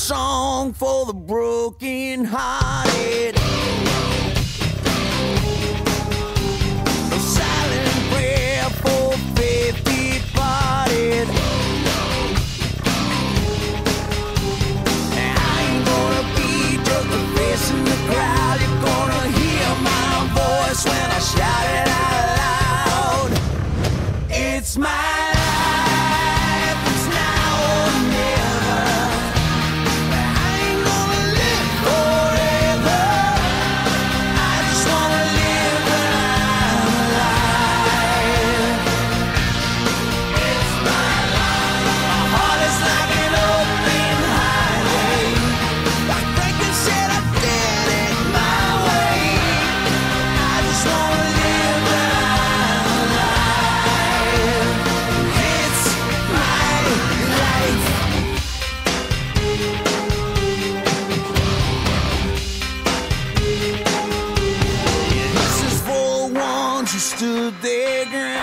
song for the broken hearted. A silent prayer for faith departed. I ain't gonna be just a face in the crowd. You're gonna hear my voice when I shout it out loud. It's my life, it's now or never. I ain't gonna live forever. I just wanna live when I'm alive. It's my life. My heart is like an open highway. Like Franklin said, I did it my way. I just wanna live when I'm alive. It's my life. This is for the ones who stood their ground.